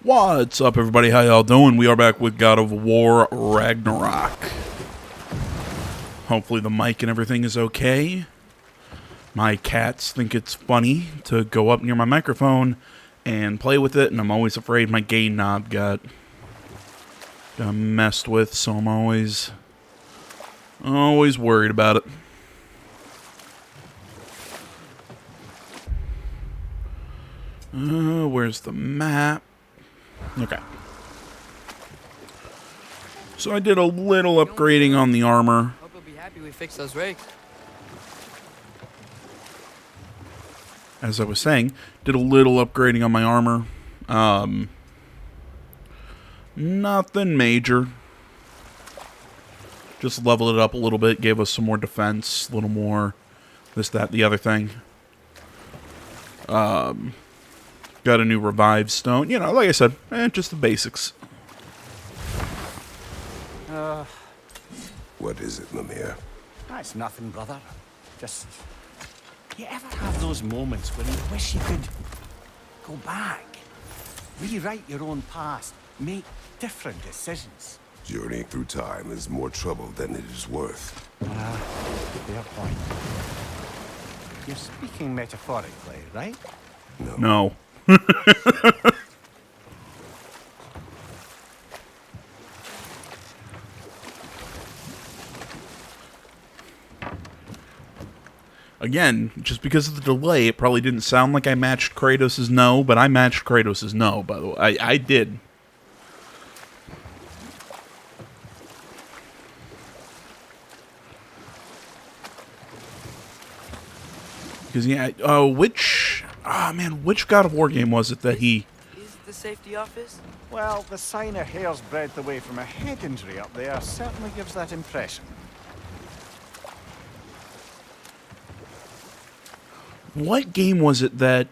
What's up, everybody? How y'all doing? We are back with God of War Ragnarok. Hopefully the mic and everything is okay. My cats think it's funny to go up near my microphone and play with it, and I'm always afraid my gain knob got messed with, so I'm always worried about it. Where's the map? Okay. So I did a little upgrading on the armor. Hope you'll be happy we fixed those rakes. As I was saying, did a little upgrading on my armor. Nothing major. Just leveled it up a little bit, gave us some more defense, a little more this, that, the other thing. Got a new revive stone. You know, like I said, just the basics. What is it, Mimir? It's nothing, brother. Just, you ever have those moments when you wish you could go back, rewrite your own past, make different decisions? Journeying through time is more trouble than it is worth. Fair point. You're speaking metaphorically, right? No. Again, just because of the delay, it probably didn't sound like I matched Kratos' no, but I matched Kratos' no, by the way. I did. Because, yeah, which God of War game was it that he... Is the safety office? Well, the sign a hair's breadth away from a head injury up there certainly gives that impression. What game was it that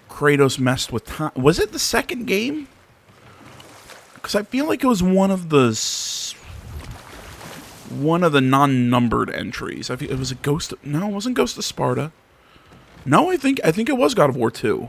Kratos messed with time? Was it the second game? Because I feel like it was one of the non-numbered entries. I feel it was a Ghost. No, it wasn't Ghost of Sparta. No, I think it was God of War 2.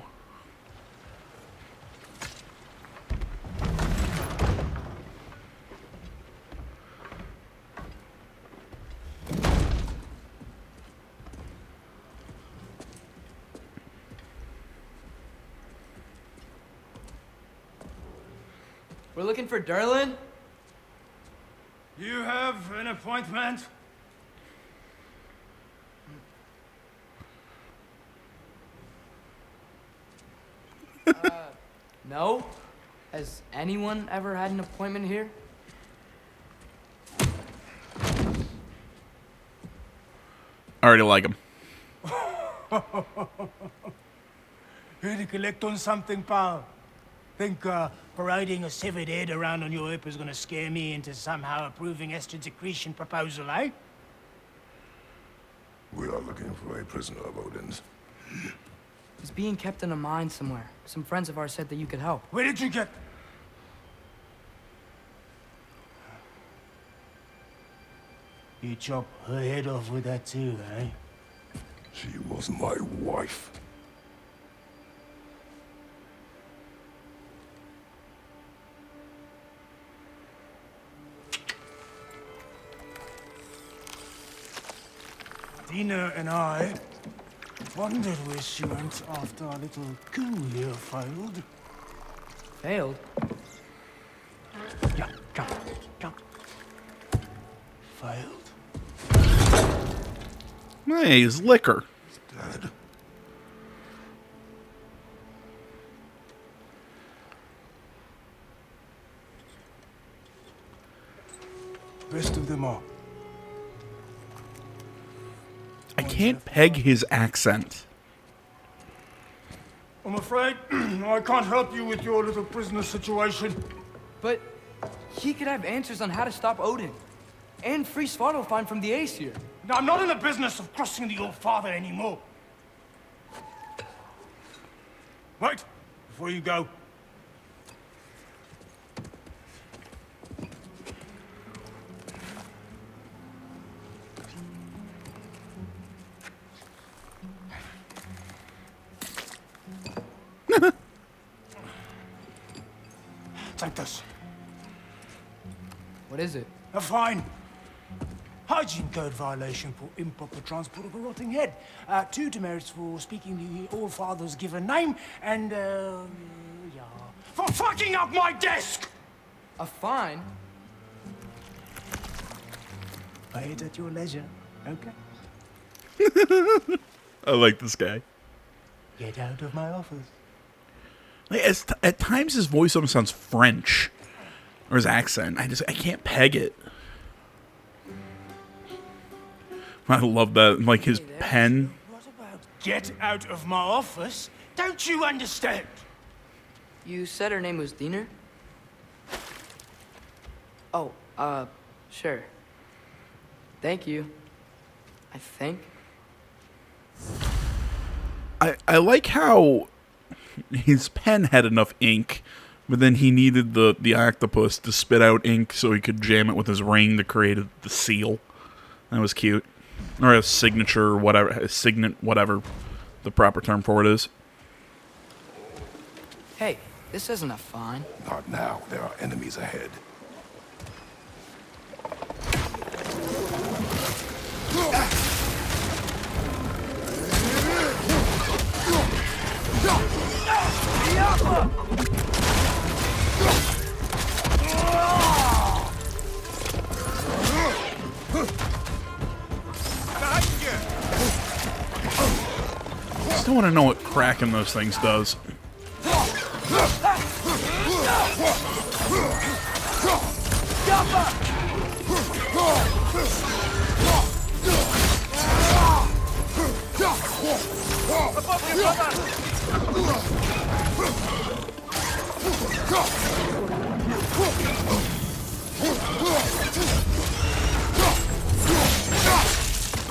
We're looking for Derlin? You have an appointment? No. Has anyone ever had an appointment here? I already like him. Here to collect on something, pal? Think parading a severed head around on your hip is gonna scare me into somehow approving Estrid's accretion proposal, eh? We are looking for a prisoner of Odin's. He's being kept in a mine somewhere. Some friends of ours said that you could help. Where did you get... You chop her head off with that too, eh? She was my wife. Dina and I wondered where she went after our little coup here failed. Failed? Yeah, jump. Failed. Hey, he's liquor. Dad. Best of them all. I can't peg his accent. I'm afraid I can't help you with your little prisoner situation. But he could have answers on how to stop Odin. And free Svartalfheim from the Aesir. Now, I'm not in the business of crossing the old father anymore. Wait, before you go. take this. What is it? A fine. Hygiene code violation for improper transport of a rotting head. 2 demerits for speaking the All-Father's given name, and, yeah, for fucking up my desk! A fine? Pay it at your leisure, okay? I like this guy. Get out of my office. Like, at times his voice almost sounds French. Or his accent. I can't peg it. I love that. Like his pen. What about get out of my office? Don't you understand? You said her name was Diener? Oh, sure. Thank you. I think. I like how his pen had enough ink, but then he needed the octopus to spit out ink so he could jam it with his ring to create the seal. That was cute. Or a signature or whatever, a signet, whatever the proper term for it is. Hey, this isn't a fine. Not now. There are enemies ahead. Still want to know what cracking those things does.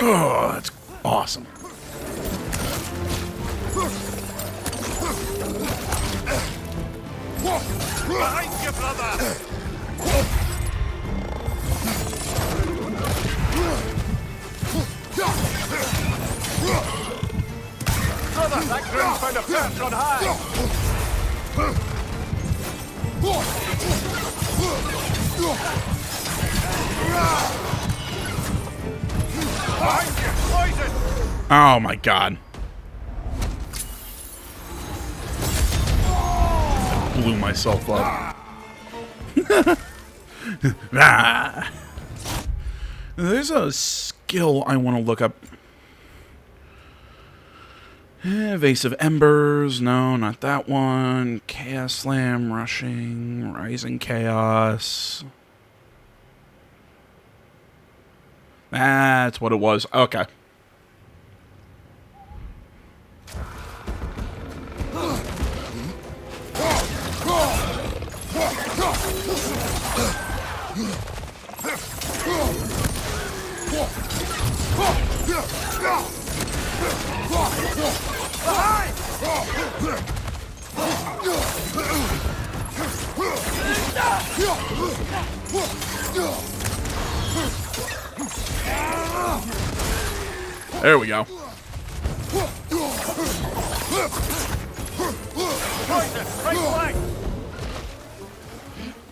Oh, that's awesome. Behind you, brother! Brother, that groom found a perch on high! Behind you, poison! Oh my god. Blew myself up. Ah. There's a skill I want to look up. Evasive Embers. No, not that one. Chaos Slam, Rushing, Rising Chaos. That's what it was. Okay. There we go.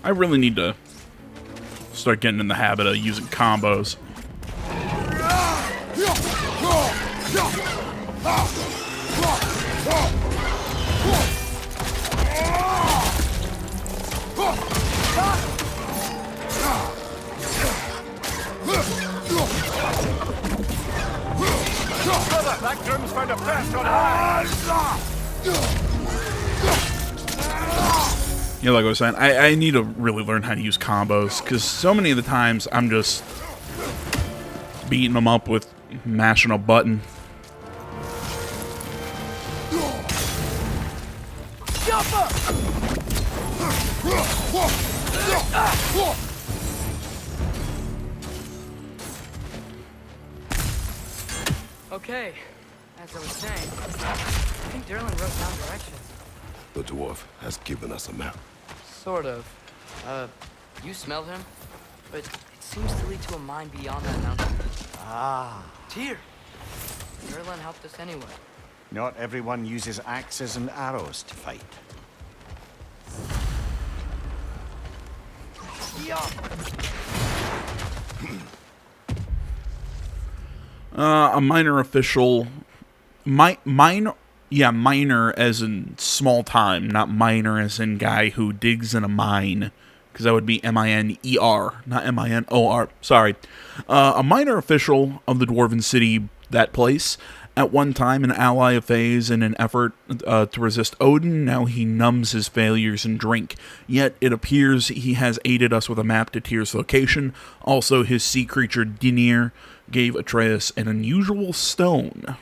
I really need to start getting in the habit of using combos. Brother, that groom's found a perch on high! Yeah, like I was saying, I need to really learn how to use combos, because so many of the times I'm just beating them up with mashing a button. Okay, as I was saying, I think Derlin wrote down directions. The dwarf has given us a map. Sort of. You smell him? But it seems to lead to a mine beyond that mountain. Ah. Tyr! Derlin helped us anyway. Not everyone uses axes and arrows to fight. A minor official. Minor as in small time, not minor as in guy who digs in a mine. Because that would be M-I-N-E-R, not M-I-N-O-R. Sorry. A minor official of the Dwarven City, that place. At one time, an ally of Faye's in an effort to resist Odin. Now he numbs his failures in drink. Yet it appears he has aided us with a map to Tyr's location. Also, his sea creature Dinir gave Atreus an unusual stone.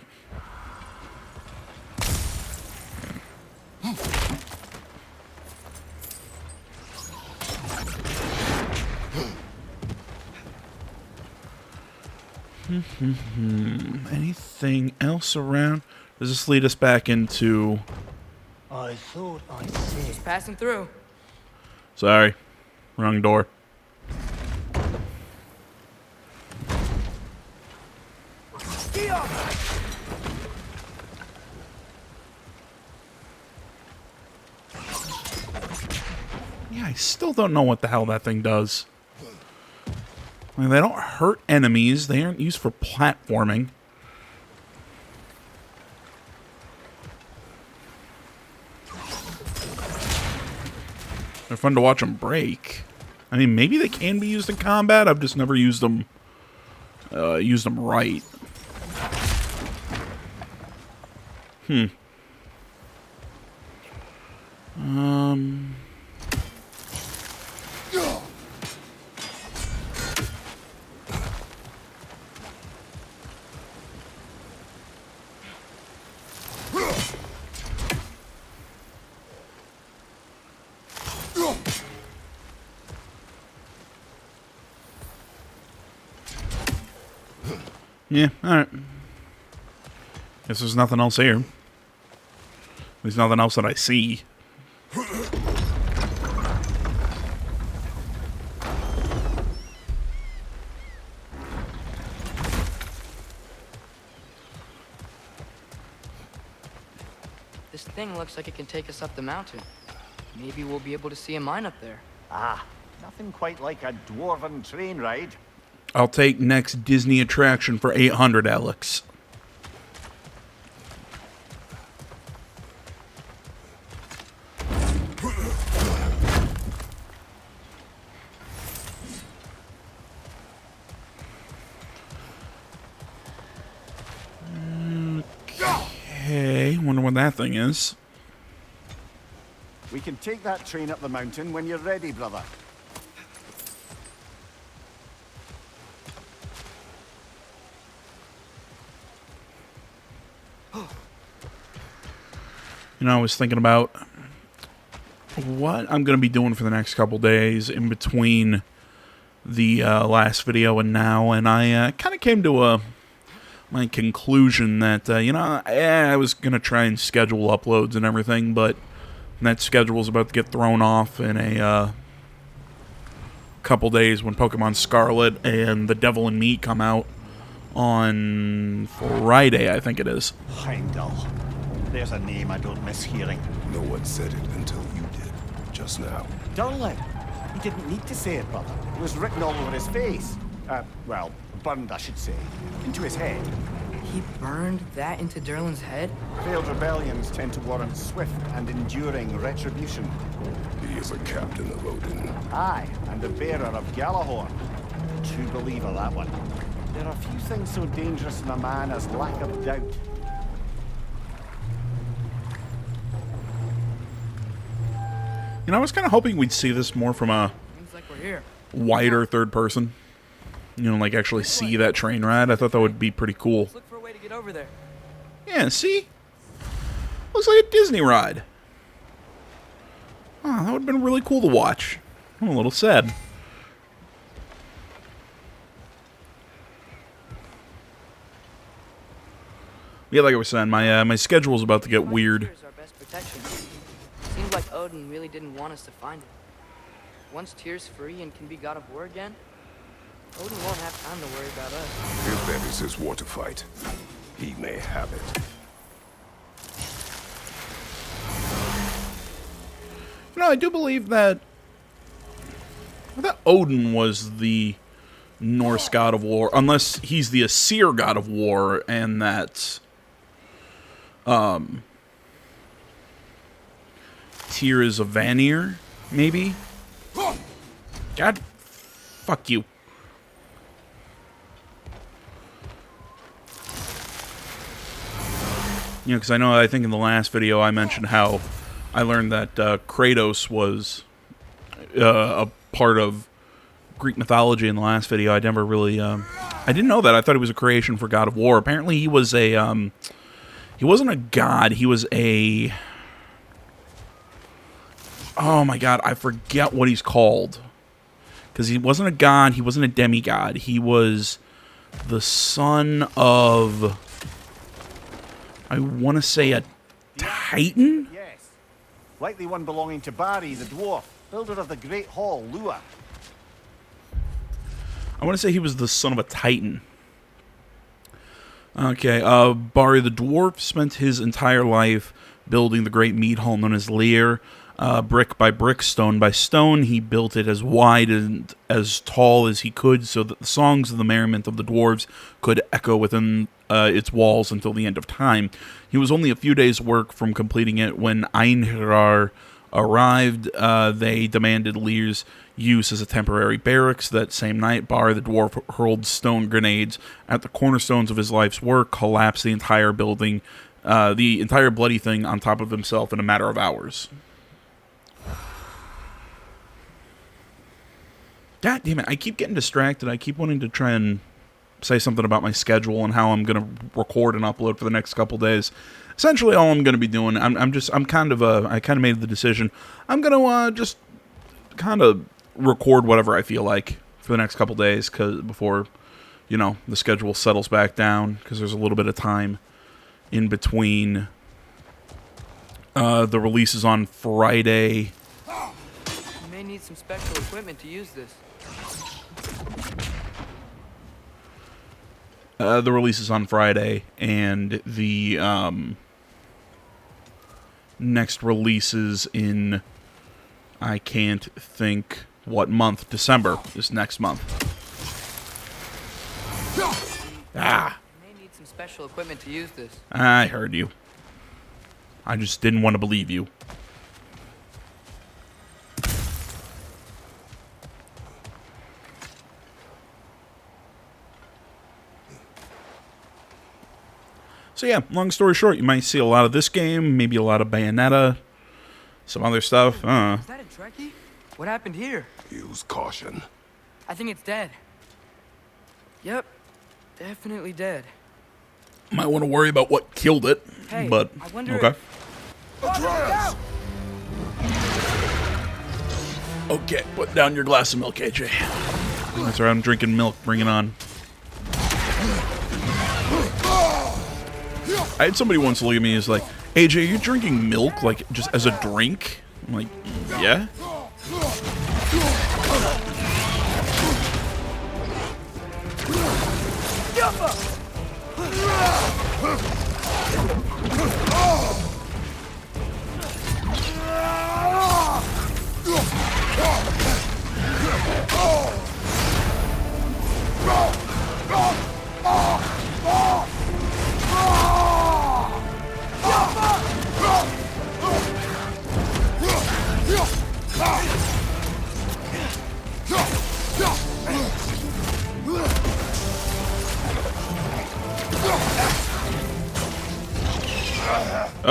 Anything else around? Does this lead us back into... I thought I said. Just passing through. Sorry. Wrong door. Yeah, I still don't know what the hell that thing does. I mean, they don't hurt enemies. They aren't used for platforming. They're fun to watch them break. I mean, maybe they can be used in combat. I've just never used them. Right. Yeah, alright. Guess there's nothing else here. There's nothing else that I see. This thing looks like it can take us up the mountain. Maybe we'll be able to see a mine up there. Ah, nothing quite like a dwarven train ride. I'll take next Disney attraction for 800, Alex. Okay, wonder what that thing is. We can take that train up the mountain when you're ready, brother. You know, I was thinking about what I'm going to be doing for the next couple days in between the last video and now, and I kind of came to my conclusion that, you know, I was going to try and schedule uploads and everything, but that schedule is about to get thrown off in a couple days when Pokemon Scarlet and The Devil in Me come out on Friday, I think it is. Heimdall. There's a name I don't miss hearing. No one said it until you did, just now. Durlin. He didn't need to say it, brother. It was written all over his face. Well, burned, I should say. Into his head. He burned that into Durlin's head? Failed rebellions tend to warrant swift and enduring retribution. He is a captain of Odin. Aye, and the bearer of Galahorn. True believer, that one. There are few things so dangerous in a man as lack of doubt. You know, I was kind of hoping we'd see this more from a Seems like we're here. wider third person. You know, like actually see that train ride. I thought that would be pretty cool. Let's look for a way to get over there. Yeah, see? Looks like a Disney ride. Oh, that would have been really cool to watch. I'm a little sad. Yeah, like I was saying, my schedule's about to get weird. Here's our best protection. Seems like Odin really didn't want us to find it. Once Tyr's free and can be God of War again, Odin won't have time to worry about us. If that is his war to fight, he may have it. You know, I do believe that... I thought Odin was the Norse god of war, unless he's the Aesir god of war, and that's Tyr is a Vanir, maybe? God, fuck you. You know, because I think in the last video I mentioned how I learned that Kratos was a part of Greek mythology in the last video. I never really, I didn't know that. I thought he was a creation for God of War. Apparently he was a, he wasn't a god. He was a, oh my god, I forget what he's called. Because he wasn't a god, he wasn't a demigod. He was the son of, I want to say a Titan? Yes. Likely one belonging to Barry, the dwarf, builder of the Great Hall, Lua. I want to say he was the son of a Titan. Okay, Barry the dwarf spent his entire life building the great mead hall known as Lear. Brick by brick, stone by stone, he built it as wide and as tall as he could so that the songs of the merriment of the dwarves could echo within its walls until the end of time. He was only a few days' work from completing it when Einherjar arrived. They demanded Lear's use as a temporary barracks. That same night, Bar the dwarf hurled stone grenades at the cornerstones of his life's work, collapsed the entire building, the entire bloody thing on top of himself in a matter of hours. God damn it, I keep getting distracted. I keep wanting to try and say something about my schedule and how I'm going to record and upload for the next couple days. Essentially, all I'm going to be doing, I kind of made the decision. I'm going to just kind of record whatever I feel like for the next couple days before, you know, the schedule settles back down, because there's a little bit of time in between the releases on Friday. You may need some special equipment to use this. The release is on Friday, and the next releases in, I can't think what month, December is next month. Ah, You may need some special equipment to use this. I heard you. I just didn't want to believe you. So yeah, long story short, you might see a lot of this game, maybe a lot of Bayonetta, some other stuff. Is that a Trekkie? What happened here? Use caution. I think it's dead. Yep, definitely dead. Might want to worry about what killed it, Hey, but I wonder okay. Atreus! Okay, put down your glass of milk, AJ. That's right, I'm drinking milk. Bring it on. I had somebody once look at me and was like, AJ, are you drinking milk, like, just as a drink? I'm like, yeah.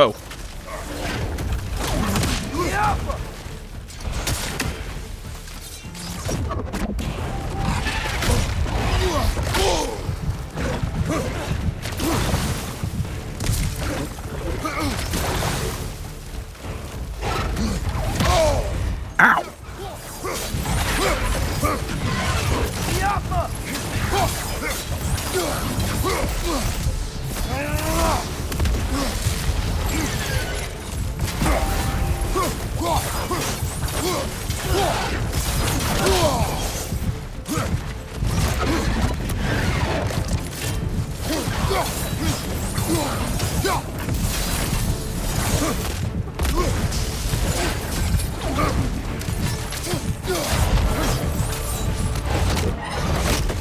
Oh.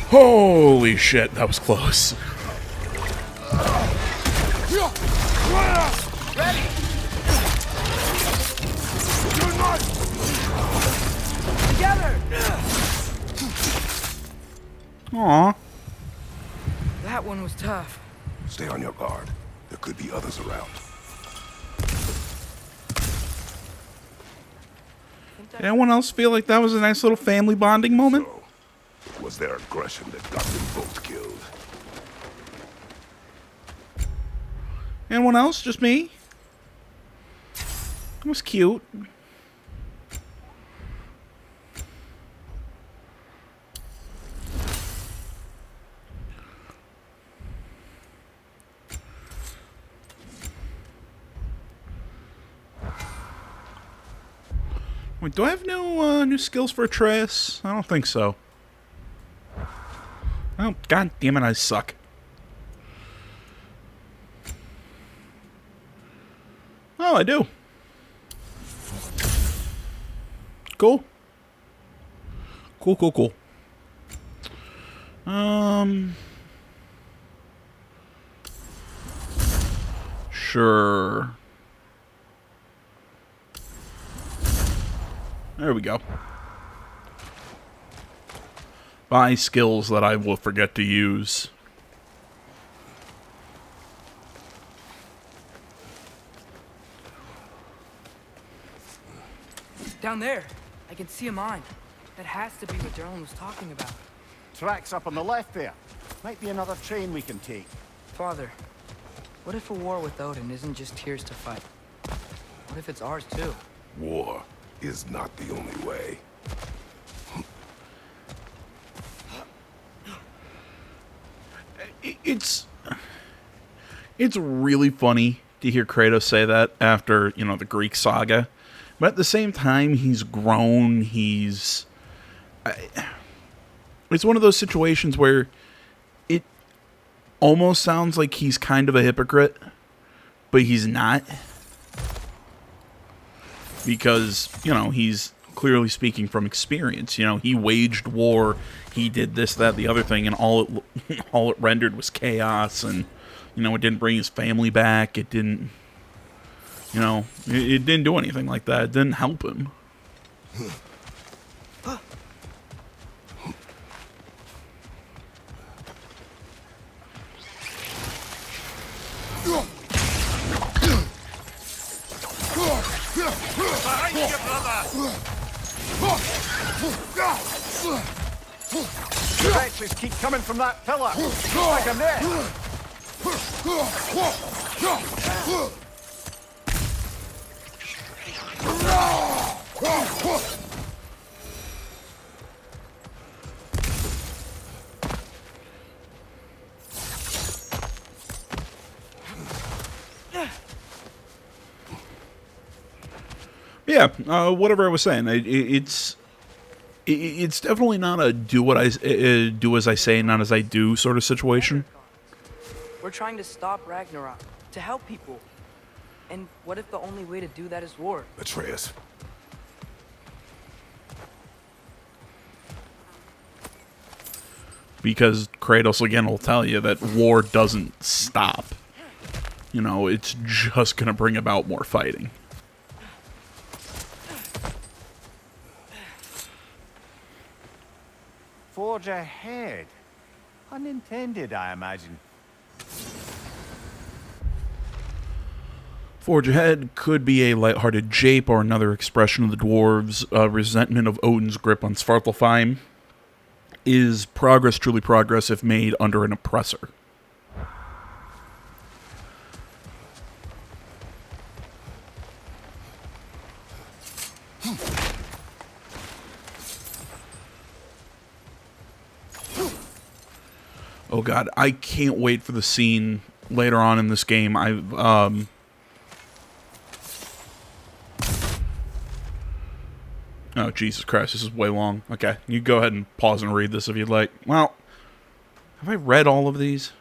Holy shit, that was close. Ready! Together! Aw. That one was tough. Stay on your guard. There could be others around. Anyone else feel like that was a nice little family bonding moment? So, it was their aggression that got them both killed. Anyone else? Just me? It was cute. Wait, do I have new skills for Atreus? I don't think so. Oh, god damn it, I suck. Oh, I do. Cool. Cool. Sure. There we go. Buy skills that I will forget to use. Down there, I can see a mine. That has to be what Darlin was talking about. Tracks up on the left there. Might be another train we can take. Father, what if a war with Odin isn't just Tyr's to fight? What if it's ours too? War is not the only way. It's really funny to hear Kratos say that after, you know, the Greek saga. But at the same time, he's grown, it's one of those situations where it almost sounds like he's kind of a hypocrite, but he's not. Because, you know, he's clearly speaking from experience. You know, he waged war, he did this, that, the other thing, and all it rendered was chaos, and, you know, it didn't bring his family back, it didn't, you know, it didn't do anything like that, it didn't help him. The wretches keep coming from that pillar. Like a net. Yeah, whatever I was saying, it's definitely not a do as I say, not as I do sort of situation. We're trying to stop Ragnarok, to help people. And what if the only way to do that is war? Atreus. Because Kratos, again, will tell you that war doesn't stop. You know, it's just going to bring about more fighting. Forge ahead. Unintended, I imagine. Forge ahead could be a light-hearted jape or another expression of the dwarves' resentment of Odin's grip on Svartalfheim. Is progress truly progress if made under an oppressor? Oh god, I can't wait for the scene later on in this game. Oh, Jesus Christ, this is way long. Okay, you go ahead and pause and read this if you'd like. Well, have I read all of these?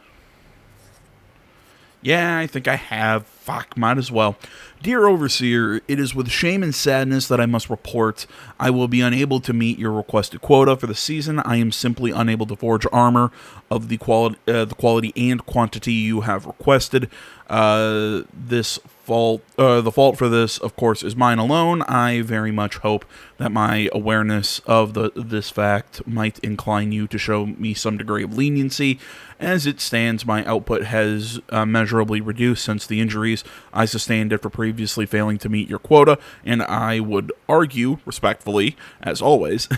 Yeah, I think I have. Fuck, might as well. Dear Overseer, it is with shame and sadness that I must report I will be unable to meet your requested quota for the season. I am simply unable to forge armor of the quality and quantity you have requested. The fault for this, of course, is mine alone. I very much hope that my awareness of this fact might incline you to show me some degree of leniency. As it stands, my output has measurably reduced since the injuries I sustained after previously failing to meet your quota, and I would argue, respectfully, as always,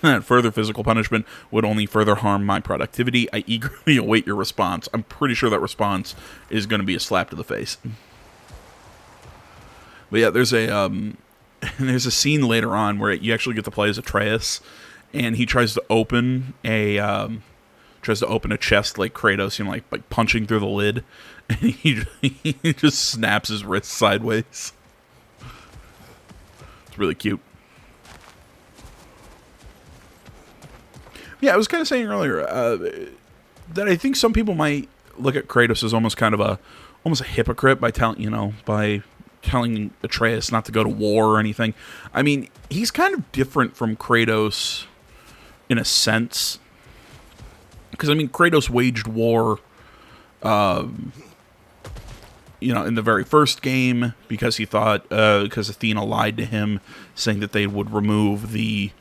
that further physical punishment would only further harm my productivity. I eagerly await your response. I'm pretty sure that response is going to be a slap to the face. But yeah, there's a scene later on where you actually get to play as Atreus, and he tries to open a chest like Kratos, like punching through the lid, and he just snaps his wrist sideways. It's really cute. Yeah, I was kind of saying earlier that I think some people might look at Kratos as almost a hypocrite by telling Atreus not to go to war or anything. I mean, he's kind of different from Kratos in a sense. Because, I mean, Kratos waged war, in the very first game because he thought, because Athena lied to him, saying that they would remove the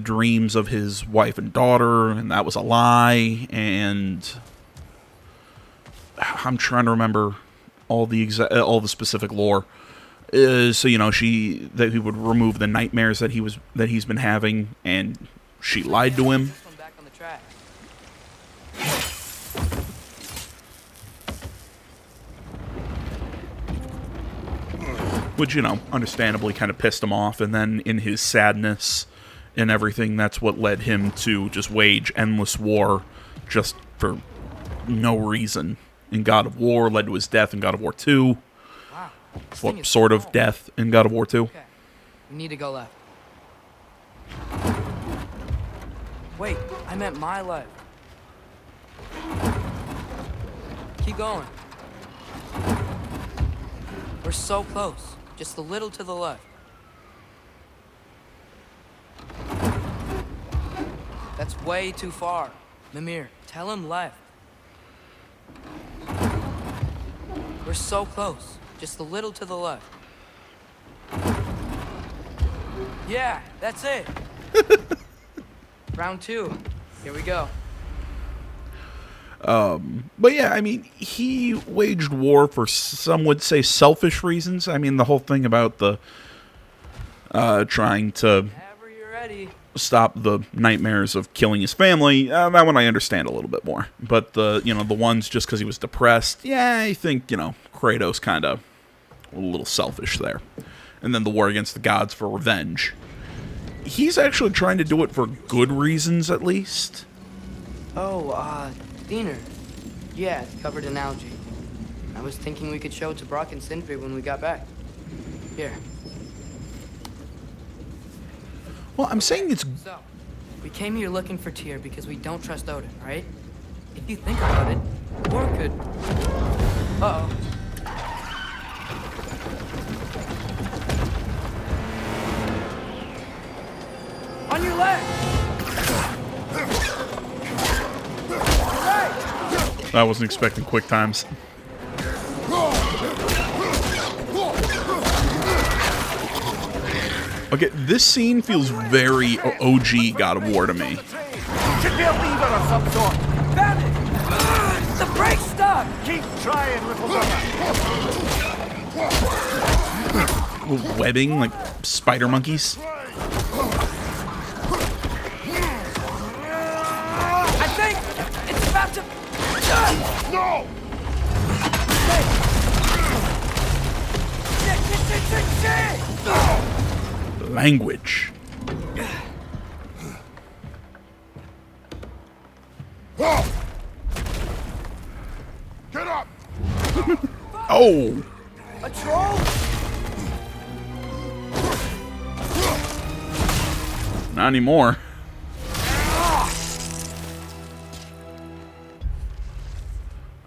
dreams of his wife and daughter, and that was a lie, and I'm trying to remember all the specific lore. So that he would remove the nightmares that he's been having, and she lied to him. This one back on the track. Which, understandably kind of pissed him off, and then in his sadness and everything, that's what led him to just wage endless war just for no reason. In God of War, led to his death in God of War 2. Wow. This What thing is sort of small. death in God of War 2? Okay. We need to go left. Wait, I meant my left. Keep going. We're so close. Just a little to the left. That's way too far. Mimir, tell him left. We're so close. Just a little to the left. Yeah, that's it. Round 2. Here we go. But yeah, I mean, he waged war for, some would say, selfish reasons. I mean, the whole thing about the trying to Whenever you're ready. stop the nightmares of killing his family, that one I understand a little bit more. But the ones just because he was depressed, yeah, I think, Kratos kind of a little selfish there. And then the war against the gods for revenge. He's actually trying to do it for good reasons, at least. Oh, Diener. Yeah, it's covered in algae. I was thinking we could show it to Brock and Sindri when we got back. Here. Well, I'm saying it's... So, we came here looking for Tyr because we don't trust Odin, right? If you think about it, war could... Uh-oh. On your left! I wasn't expecting quick times. Okay, this scene feels very OG God of War to me. Should be a lever of some sort. Found it! The brake's stuck! Keep trying, little brother. Webbing, like spider monkeys. I think it's about to... No! Shit! Language. Get up! Oh! A troll? Not anymore.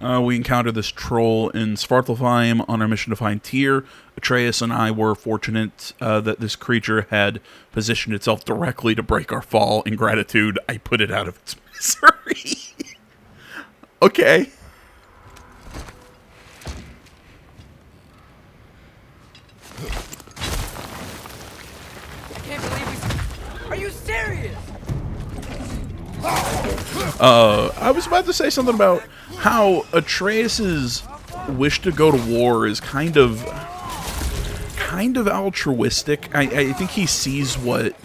We encountered this troll in Svartalfheim on our mission to find Tyr. Atreus and I were fortunate that this creature had positioned itself directly to break our fall. In gratitude, I put it out of its misery. Okay. I can't believe we... Are you serious? I was about to say something about how Atreus's wish to go to war is kind of altruistic. I think he sees what,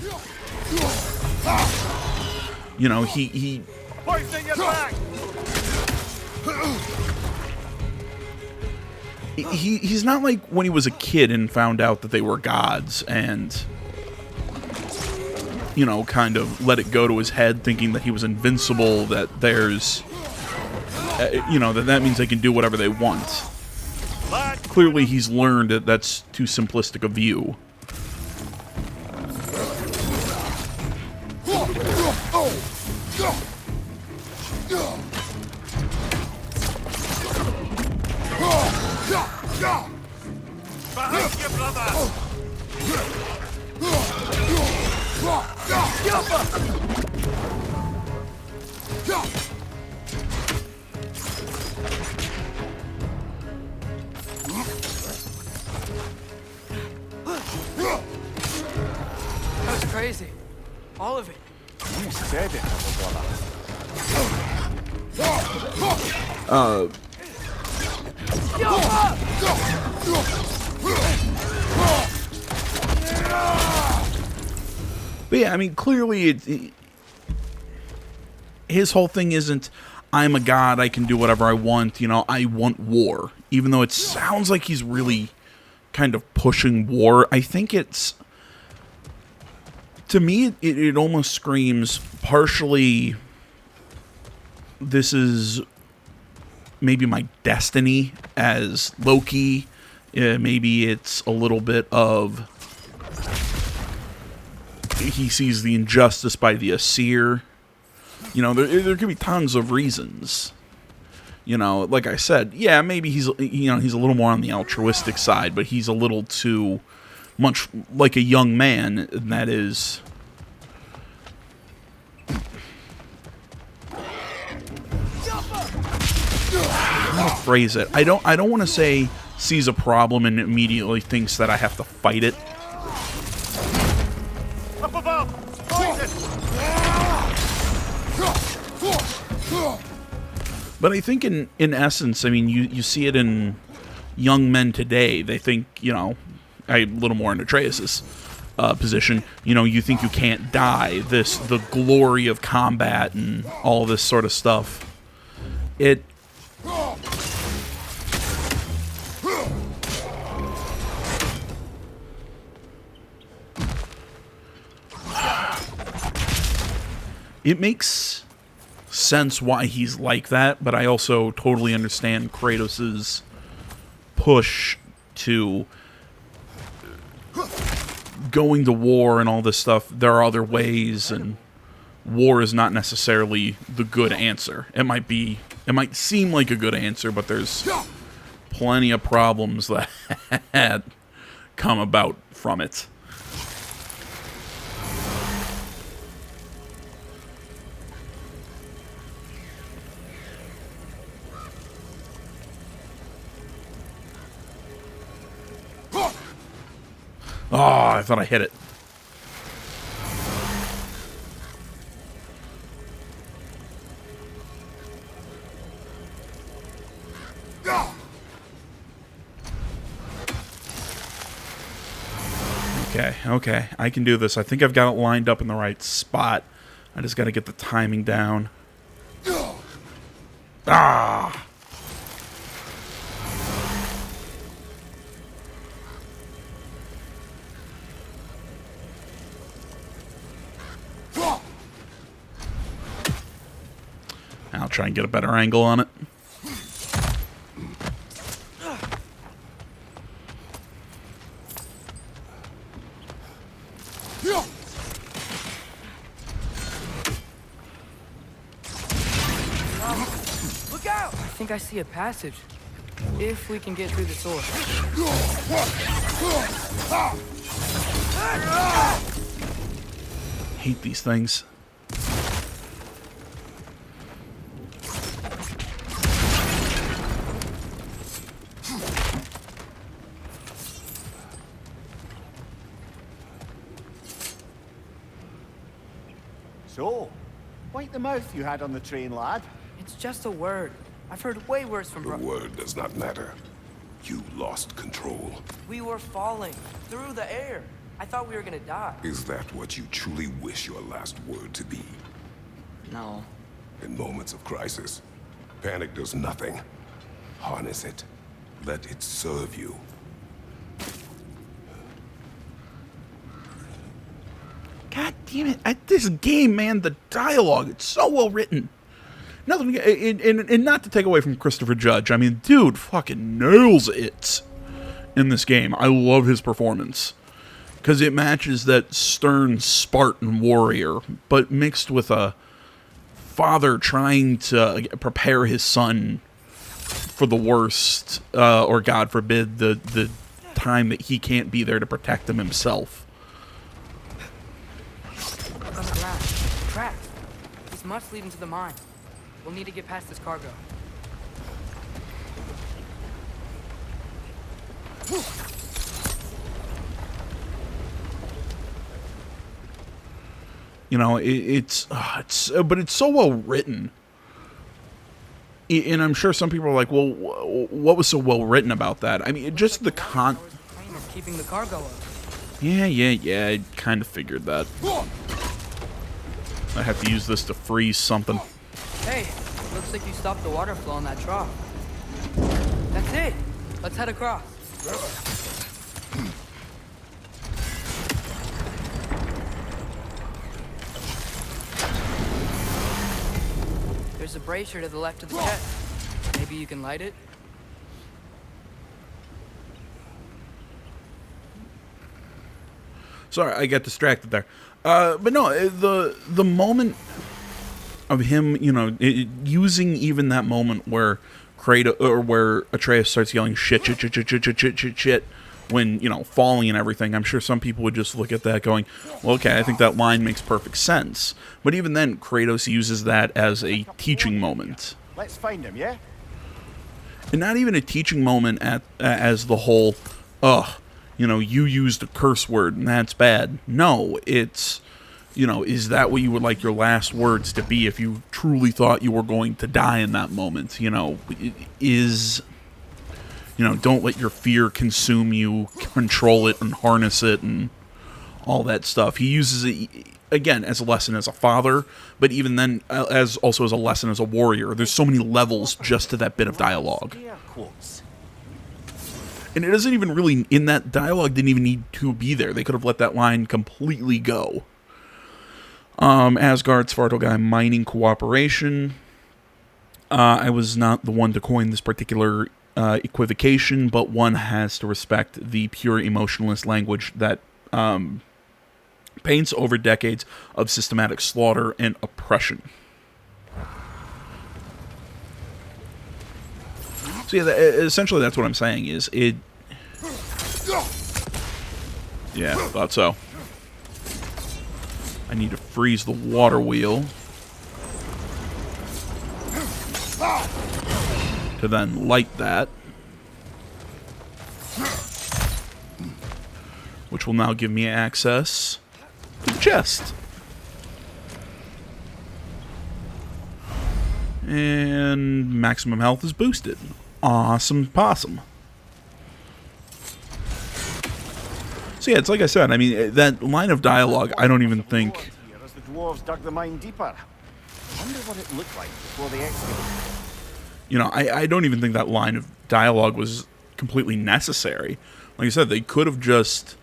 you know, he he's not like when he was a kid and found out that they were gods and, you know, kind of let it go to his head thinking that he was invincible, that there's, you know, that means they can do whatever they want. Clearly he's learned that that's too simplistic a view. Behind you, brother! That was crazy. All of it. You said it, little brother. But yeah, I mean, clearly his whole thing isn't, I'm a god, I can do whatever I want, you know, I want war. Even though it sounds like he's really kind of pushing war, I think it's, to me, it almost screams partially, this is maybe my destiny as Loki. Maybe it's a little bit of, he sees the injustice by the Aesir. You know, there could be tons of reasons. You know, like I said, yeah, maybe he's, you know, he's a little more on the altruistic side, but he's a little too much like a young man, and that is, how to phrase it? I don't want to say sees a problem and immediately thinks that I have to fight it. Up above! Find it! But I think in essence, I mean, you see it in young men today. They think, you know, a little more in Atreus's position, you know, you think you can't die. The glory of combat and all this sort of stuff. It makes sense why he's like that, but I also totally understand Kratos's push to going to war and all this stuff. There are other ways, and war is not necessarily the good answer. It might seem like a good answer, but there's plenty of problems that come about from it. Oh, I thought I hit it. Okay, I can do this. I think I've got it lined up in the right spot. I just got to get the timing down. Ah! I'll try and get a better angle on it. Look out! think I see a passage. If we can get through the sword. Hate these things. So, wipe the mouth you had on the train, lad. It's just a word. I've heard way worse from The word does not matter. You lost control. We were falling through the air. I thought we were gonna die. Is that what you truly wish your last word to be? No. In moments of crisis, panic does nothing. Harness it. Let it serve you. God damn it. This game, man, the dialogue, it's so well written. Nothing, and not to take away from Christopher Judge. I mean, dude fucking nails it in this game. I love his performance. Because it matches that stern Spartan warrior, but mixed with a father trying to prepare his son for the worst, or God forbid, the time that he can't be there to protect him himself. On the ground. Trapped. This must lead into the mine. We'll need to get past this cargo. You know, but it's so well written. And I'm sure some people are like, well, what was so well written about that? I mean, just the Keeping the cargo up. Yeah, I kind of figured that. I have to use this to freeze something. Hey, looks like you stopped the water flow in that trough. That's it. Let's head across. There's a brazier to the left of the chest. Maybe you can light it? Sorry, I got distracted there. But no, the moment of him, you know, using even that moment where where Atreus starts yelling shit when, you know, falling and everything, I'm sure some people would just look at that going, well, okay, I think that line makes perfect sense. But even then, Kratos uses that as a teaching moment. Let's find him, yeah? And not even a teaching moment as the whole, you know, you used a curse word and that's bad. No, it's, you know, is that what you would like your last words to be if you truly thought you were going to die in that moment? You know, don't let your fear consume you, control it and harness it and all that stuff. He uses it, again, as a lesson as a father, but even then, as a lesson as a warrior. There's so many levels just to that bit of dialogue. And it doesn't even really, in that dialogue, didn't even need to be there. They could have let that line completely go. Asgard, Svartalfheim mining cooperation. I was not the one to coin this particular equivocation, but one has to respect the pure emotionless language that paints over decades of systematic slaughter and oppression. So yeah, essentially that's what I'm saying is it... Yeah, thought so. I need to freeze the water wheel to then light that, which will now give me access to the chest. And maximum health is boosted. Awesome possum. So yeah, it's like I said, I mean, that line of dialogue, I don't even think... As the dwarves dug the mine deeper. I wonder what it looked like before they excavated. You know, I don't even think that line of dialogue was completely necessary. Like I said, they could have just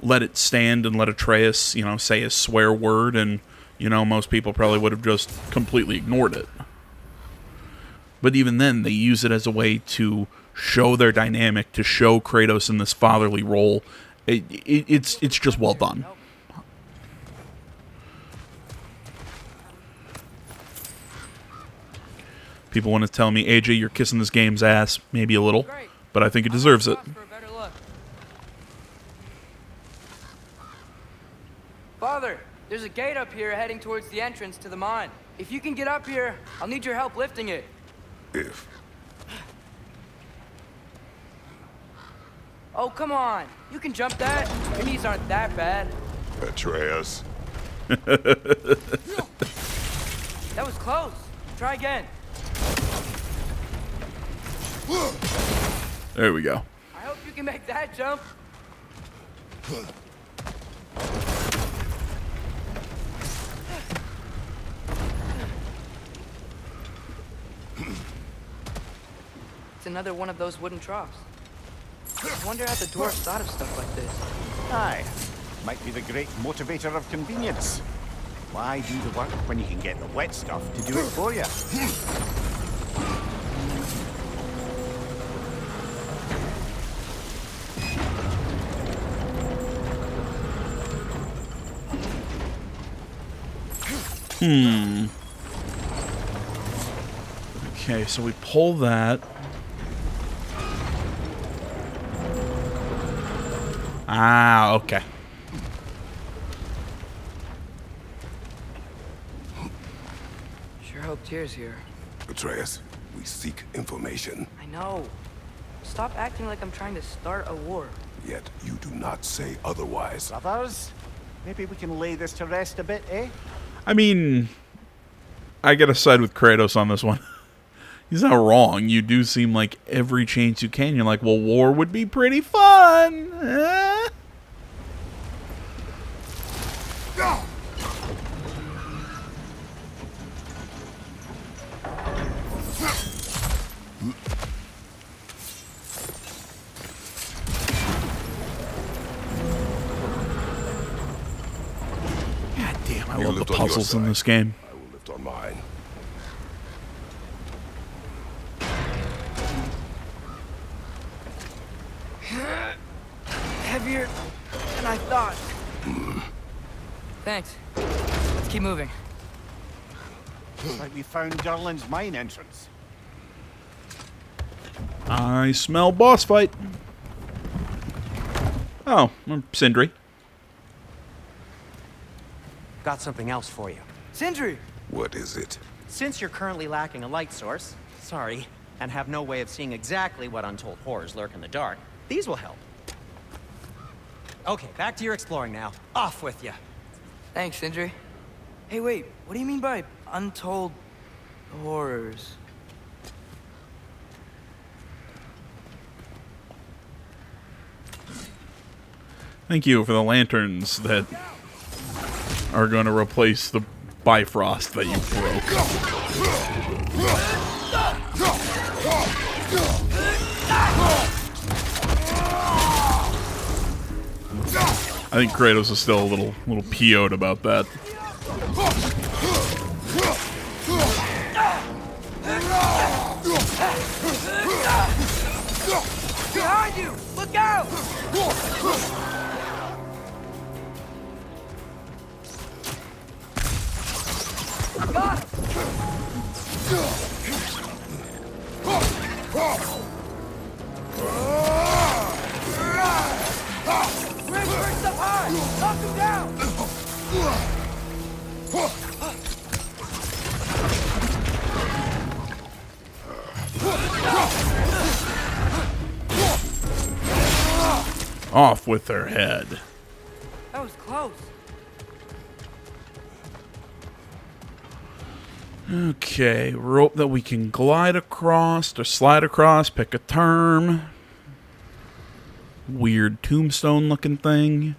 let it stand and let Atreus, you know, say a swear word, and, you know, most people probably would have just completely ignored it. But even then, they use it as a way to show their dynamic, to show Kratos in this fatherly role. It's just well done. People want to tell me, AJ, you're kissing this game's ass. Maybe a little, Great. but I think it deserves it. For a better look. Father, there's a gate up here heading towards the entrance to the mine. If you can get up here, I'll need your help lifting it. If. Oh, come on. You can jump that. Your knees aren't that bad. Atreus. That was close. Try again. There we go. I hope you can make that jump. It's another one of those wooden troughs. I wonder how the dwarves thought of stuff like this. Aye. Might be the great motivator of convenience. Why do the work when you can get the wet stuff to do it for you? Okay, so we pull that. Ah, okay. Sure hope Tyr's here. Atreus, we seek information. I know. Stop acting like I'm trying to start a war. Yet you do not say otherwise. Brothers, maybe we can lay this to rest a bit, eh? I mean, I gotta side with Kratos on this one. He's not wrong. You do seem like every chance you can. You're like, well, war would be pretty fun. Eh? God damn, I You love the lift on your puzzles in side. this game. I will lift on mine. Heavier than I thought. Thanks. Let's keep moving. Like we found Durlin's mine entrance. I smell boss fight. Oh, Sindri. Got something else for you. Sindri! What is it? Since you're currently lacking a light source, sorry, and have no way of seeing exactly what untold horrors lurk in the dark, these will help. Okay, back to your exploring now. Off with you. Thanks, Sindri. Hey, wait. What do you mean by untold horrors? Thank you for the lanterns that are going to replace the Bifrost that you broke. I think Kratos is still a little PO'd about that. Behind you! Look out! Got him! Bring bricks up high! Knock him down! Off with their head. That was close. Okay, rope that we can glide across or slide across, pick a term. Weird tombstone looking thing.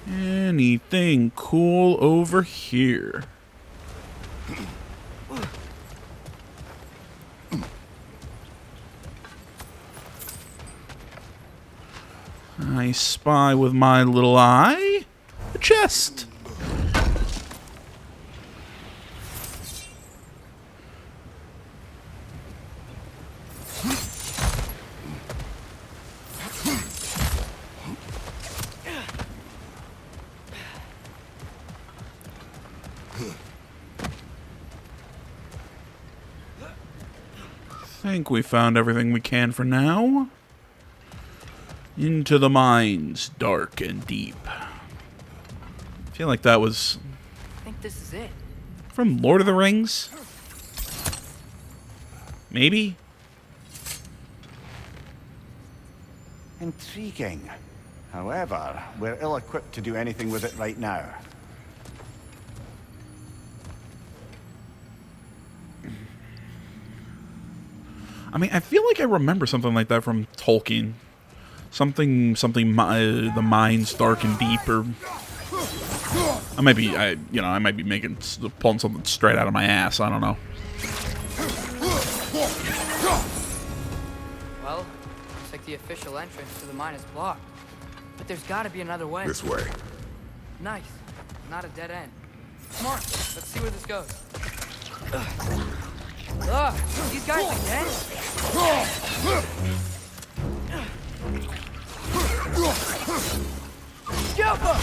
Anything cool over here? I spy with my little eye a chest. think we found everything we can for now. Into the mines, dark and deep. I feel like that was I think this is it. from Lord of the Rings. Maybe? Intriguing. However, we're ill-equipped to do anything with it right now. I mean, I feel like I remember something like that from Tolkien. Something, the mines dark and deep, or I might be pulling something straight out of my ass. I don't know. Well, looks like the official entrance to the mine is blocked. But there's got to be another way. This way. Nice. Not a dead end. Come on, let's see where this goes. Ugh, these guys again? Jump up!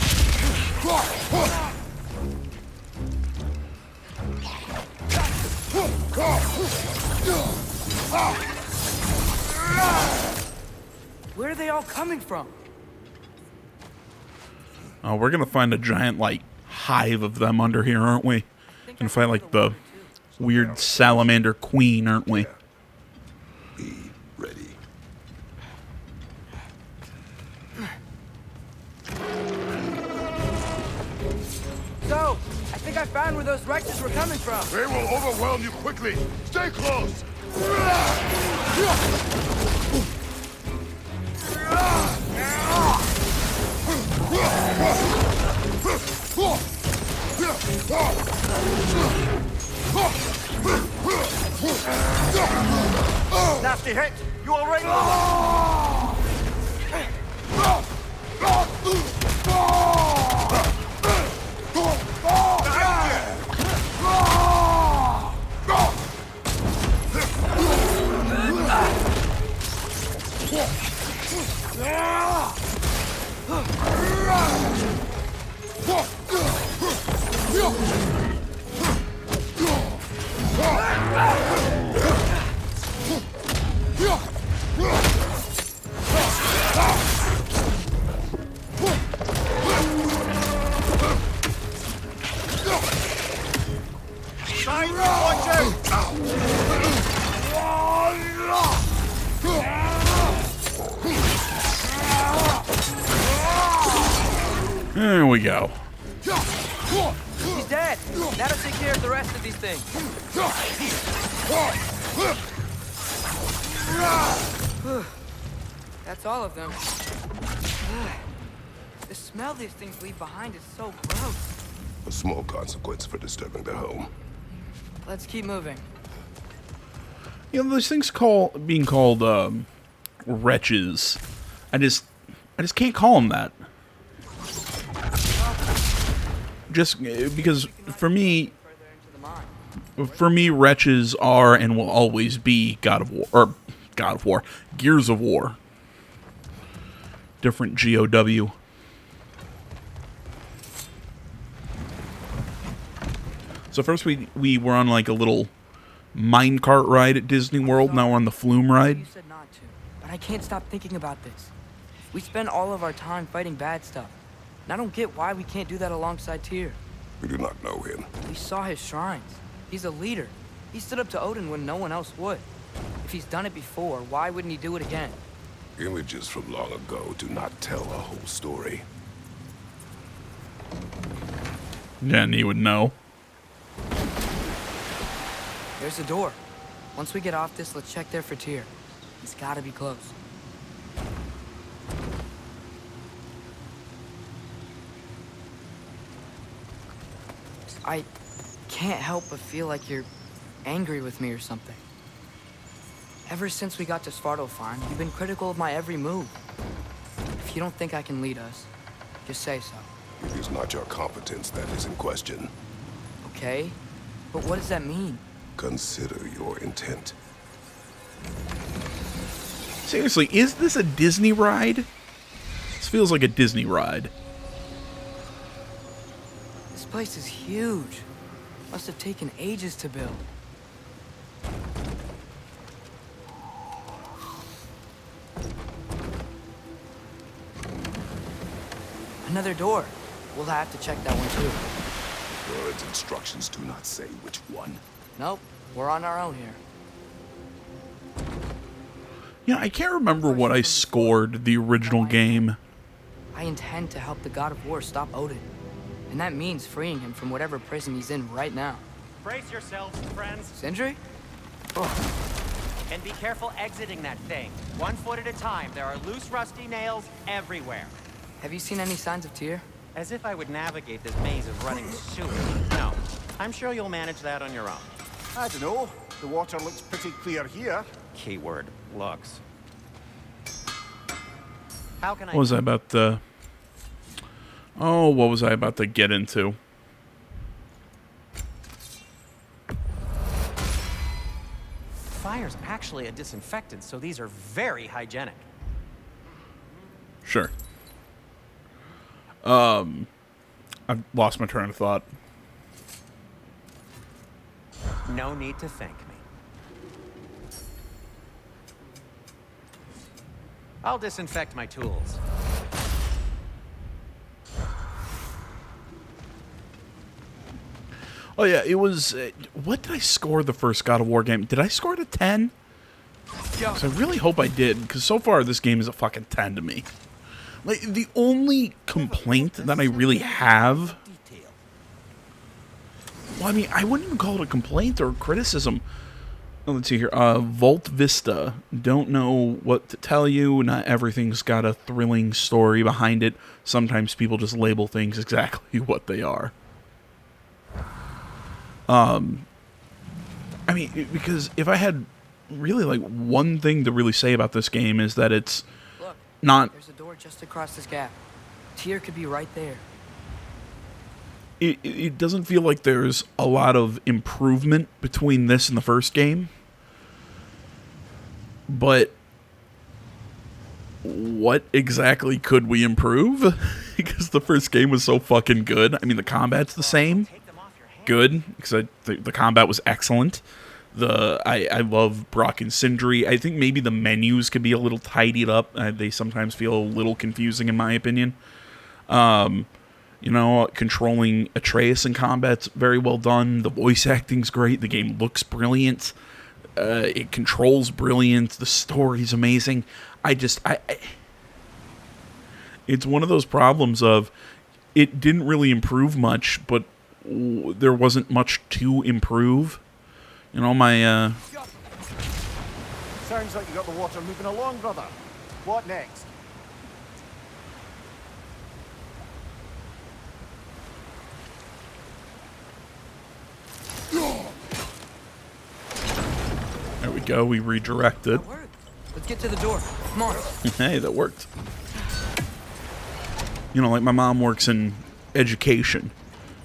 Where are they all coming from? Oh, we're gonna find a giant, like, hive of them under here, aren't we? Gonna find, like, the weird salamander queen, aren't we? Be ready. So, I think I found where those wretches were coming from. They will overwhelm you quickly. Stay close. Nasty hit! You all right? There we go. He's dead. That'll take care of the rest of these things. That's all of them. The smell these things leave behind is so gross. A small consequence for disturbing their home. Let's keep moving. You know, those things being called wretches. I just can't call them that. Just because for me, wretches are and will always be God of War, Gears of War. Different GOW. So first we were on like a little minecart ride at Disney World. Now we're on the flume ride. You said not to, but I can't stop thinking about this. We spend all of our time fighting bad stuff. And I don't get why we can't do that alongside Tyr. We do not know him. We saw his shrines. He's a leader. He stood up to Odin when no one else would. If he's done it before, why wouldn't he do it again? Images from long ago do not tell a whole story. Yeah, and he would know. There's a door. Once we get off this, let's check there for Tyr. He's gotta be close. I can't help but feel like you're angry with me or something. Ever since we got to Svartalfheim, you've been critical of my every move. If you don't think I can lead us, just say so. It is not your competence that is in question. Okay? But what does that mean? Consider your intent. Seriously, is this a Disney ride? This feels like a Disney ride. This place is huge. Must have taken ages to build. Another door. We'll have to check that one too. Bird's instructions do not say which one. Nope, we're on our own here. Yeah, I can't remember what I scored the original game. I intend to help the God of War stop Odin. And that means freeing him from whatever prison he's in right now. Brace yourselves, friends. Sindri? And be careful exiting that thing. 1 foot at a time. There are loose, rusty nails everywhere. Have you seen any signs of Tyr? As if I would navigate this maze of running sewage. No. I'm sure you'll manage that on your own. I don't know. The water looks pretty clear here. Keyword, looks. How can I... What was I about to... Oh, what was I about to get into? Fire's actually a disinfectant, so these are very hygienic. Sure. I've lost my train of thought. No need to thank me. I'll disinfect my tools. Oh yeah, it was... what did I score the first God of War game? Did I score it a 10? 'Cause I really hope I did, because so far this game is a fucking 10 to me. Like, the only complaint that I really have... Well, I mean, I wouldn't even call it a complaint or a criticism. Oh, let's see here. Volt Vista. Don't know what to tell you. Not everything's got a thrilling story behind it. Sometimes people just label things exactly what they are. I mean, because if I had really, like, one thing to really say about this game is that it's Look, not... there's a door just across this gap. Tyr could be right there. It doesn't feel like there's a lot of improvement between this and the first game. But what exactly could we improve? Because the first game was so fucking good. I mean, the combat's the same. Good, because the combat was excellent. I love Brock and Sindri. I think maybe the menus could be a little tidied up. They sometimes feel a little confusing, in my opinion. You know, controlling Atreus in combat's very well done. The voice acting's great. The game looks brilliant. It controls brilliant. The story's amazing. It's one of those problems of it didn't really improve much, but there wasn't much to improve. You know, my Sounds like you got the water moving along, brother. What next? There we go. We redirected. That worked. Let's get to the door. Come on. Hey, that worked. You know, like my mom works in education.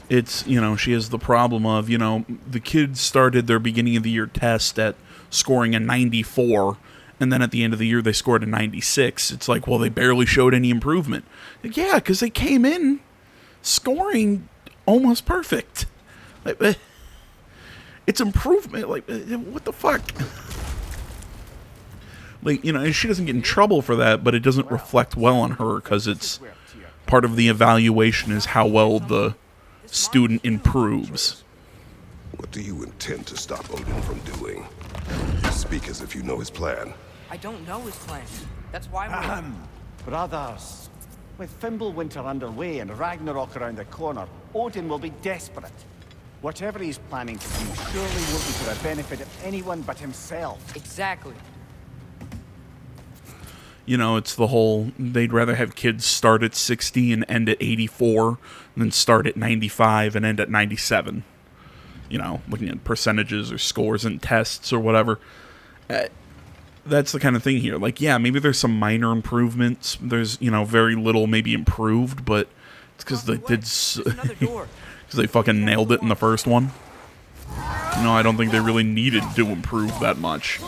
It's, you know, she has the problem of, you know, the kids started their beginning of the year test at scoring a 94, and then at the end of the year they scored a 96. It's like, well, they barely showed any improvement. Like, yeah, because they came in scoring almost perfect. Like, it's improvement. Like, what the fuck? Like, you know, she doesn't get in trouble for that, but it doesn't reflect well on her because it's part of the evaluation is how well the student improves. What do you intend to stop Odin from doing? Speak as if you know his plan. I don't know his plan. That's why we're... Brothers, with Fimbulwinter underway and Ragnarok around the corner, Odin will be desperate. Whatever he's planning to do surely won't be for the benefit of anyone but himself. Exactly. You know, it's the whole, they'd rather have kids start at 60 and end at 84 than start at 95 and end at 97. You know, looking at percentages or scores and tests or whatever. That's the kind of thing here. Like, yeah, maybe there's some minor improvements. There's, you know, very little maybe improved, but it's because they did... Because they fucking nailed it in the first one. You know, I don't think they really needed to improve that much.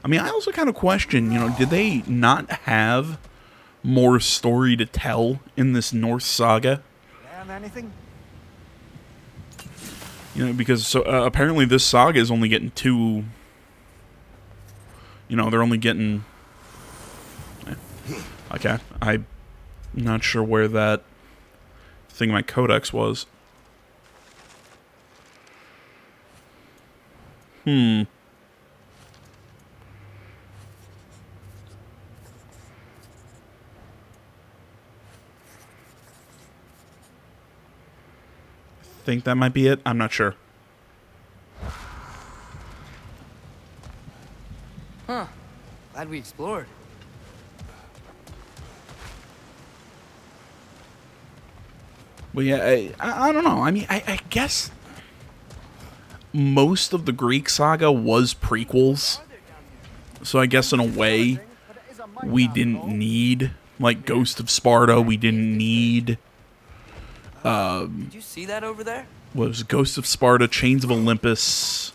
I mean, I also kind of question, you know, did they not have more story to tell in this Norse saga? Learn anything? You know, because so apparently this saga is only getting 2. You know, they're only getting. Okay, I'm not sure where that thing in my codex was. Think that might be it. I'm not sure. Huh. Glad we explored. But yeah, I don't know. I mean, I guess most of the Greek saga was prequels. So I guess in a way, we didn't need, like, Ghost of Sparta. We didn't need, Did you see that over there? what was it? Ghost of Sparta, Chains of Olympus.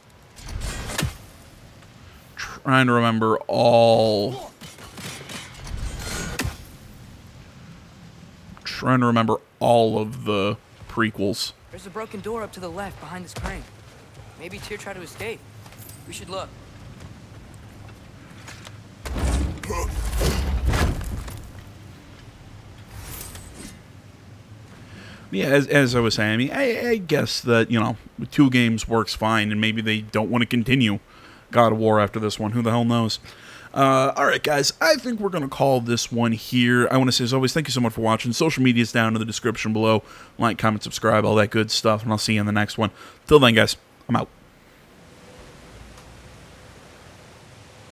Trying to remember all. Trying to remember all of the prequels. There's a broken door up to the left behind this crane. Maybe Tyr tried to escape. We should look. Yeah, as I was saying, I mean, I guess that, you know, 2 games works fine, and maybe they don't want to continue God of War after this one. Who the hell knows? Alright, guys, I think we're going to call this one here. I want to say, as always, thank you so much for watching. Social media is down in the description below. Like, comment, subscribe, all that good stuff, and I'll see you in the next one. Till then, guys, I'm out.